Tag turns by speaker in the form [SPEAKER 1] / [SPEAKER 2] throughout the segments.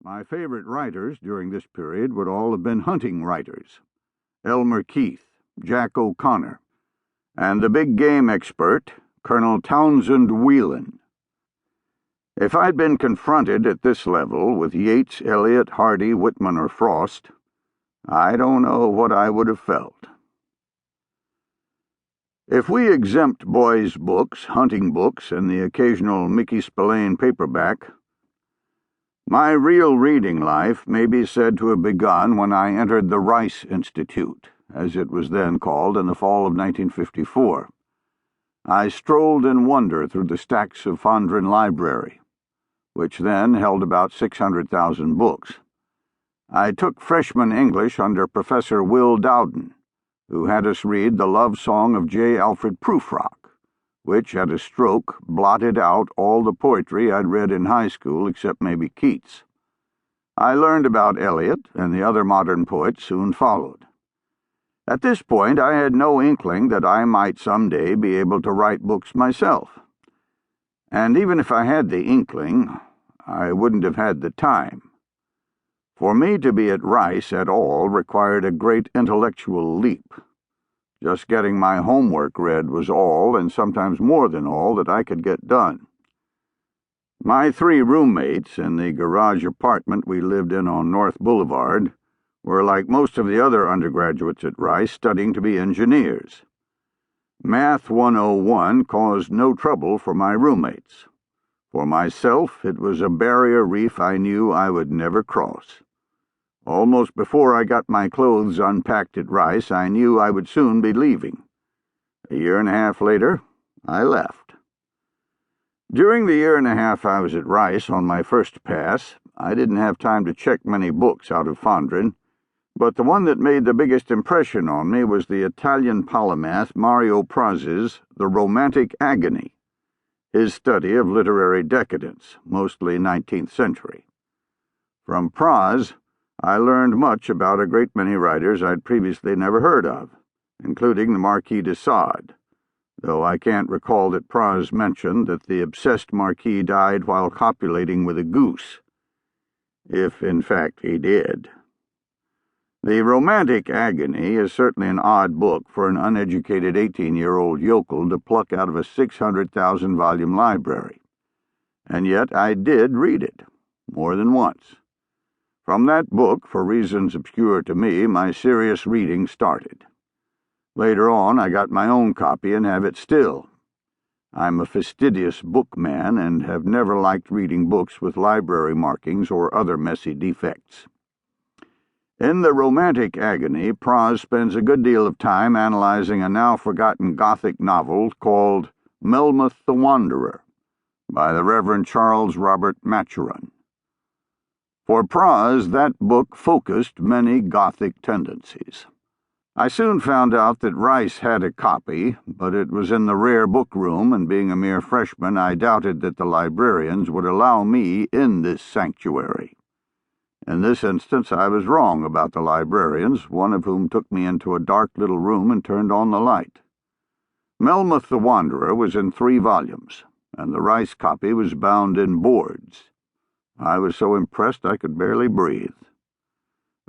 [SPEAKER 1] My favorite writers during this period would all have been hunting writers: Elmer Keith, Jack O'Connor, and the big game expert, Colonel Townsend Whelan. If I'd been confronted at this level with Yeats, Eliot, Hardy, Whitman, or Frost, I don't know what I would have felt. If we exempt boys' books, hunting books, and the occasional Mickey Spillane paperback, my real reading life may be said to have begun when I entered the Rice Institute, as it was then called, in the fall of 1954. I strolled in wonder through the stacks of Fondren Library, which then held about 600,000 books. I took freshman English under Professor Will Dowden, who had us read the love song of J. Alfred Prufrock, which, at a stroke, blotted out all the poetry I'd read in high school except maybe Keats. I learned about Eliot, and the other modern poets soon followed. At this point, I had no inkling that I might someday be able to write books myself. And even if I had the inkling, I wouldn't have had the time. For me to be at Rice at all required a great intellectual leap. Just getting my homework read was all, and sometimes more than all, that I could get done. My 3 roommates in the garage apartment we lived in on North Boulevard were, like most of the other undergraduates at Rice, studying to be engineers. Math 101 caused no trouble for my roommates. For myself, it was a barrier reef I knew I would never cross. Almost before I got my clothes unpacked at Rice, I knew I would soon be leaving. A year and a half later, I left. During the year and a half I was at Rice on my first pass, I didn't have time to check many books out of Fondren, but the one that made the biggest impression on me was the Italian polymath Mario Praz's The Romantic Agony, his study of literary decadence, mostly 19th century. From Praz, I learned much about a great many writers I'd previously never heard of, including the Marquis de Sade, though I can't recall that Praz mentioned that the obsessed Marquis died while copulating with a goose, if in fact he did. The Romantic Agony is certainly an odd book for an uneducated 18-year-old yokel to pluck out of a 600,000-volume library, and yet I did read it, more than once. From that book, for reasons obscure to me, my serious reading started. Later on, I got my own copy and have it still. I'm a fastidious bookman and have never liked reading books with library markings or other messy defects. In The Romantic Agony, Praz spends a good deal of time analyzing a now-forgotten Gothic novel called Melmoth the Wanderer by the Reverend Charles Robert Maturin. For Praz, that book focused many Gothic tendencies. I soon found out that Rice had a copy, but it was in the rare book room, and being a mere freshman, I doubted that the librarians would allow me in this sanctuary. In this instance, I was wrong about the librarians, one of whom took me into a dark little room and turned on the light. Melmoth the Wanderer was in 3 volumes, and the Rice copy was bound in boards. I was so impressed I could barely breathe.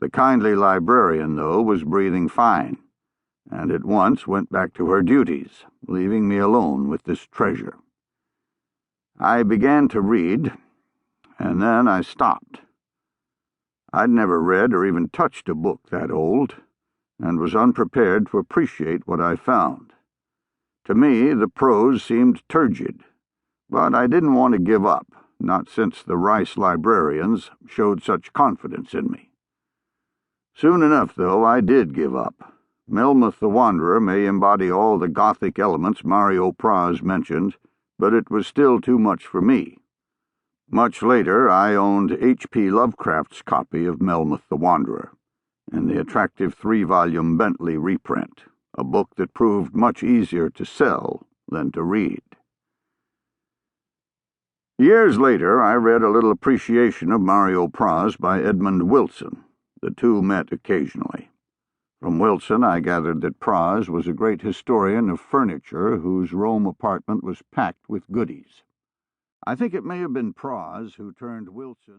[SPEAKER 1] The kindly librarian, though, was breathing fine, and at once went back to her duties, leaving me alone with this treasure. I began to read, and then I stopped. I'd never read or even touched a book that old, and was unprepared to appreciate what I found. To me, the prose seemed turgid, but I didn't want to give up, not since the Rice librarians showed such confidence in me. Soon enough, though, I did give up. Melmoth the Wanderer may embody all the Gothic elements Mario Praz mentioned, but it was still too much for me. Much later, I owned H.P. Lovecraft's copy of Melmoth the Wanderer, and the attractive 3-volume Bentley reprint, a book that proved much easier to sell than to read. Years later, I read a little appreciation of Mario Praz by Edmund Wilson. The two met occasionally. From Wilson, I gathered that Praz was a great historian of furniture whose Rome apartment was packed with goodies. I think it may have been Praz who turned Wilson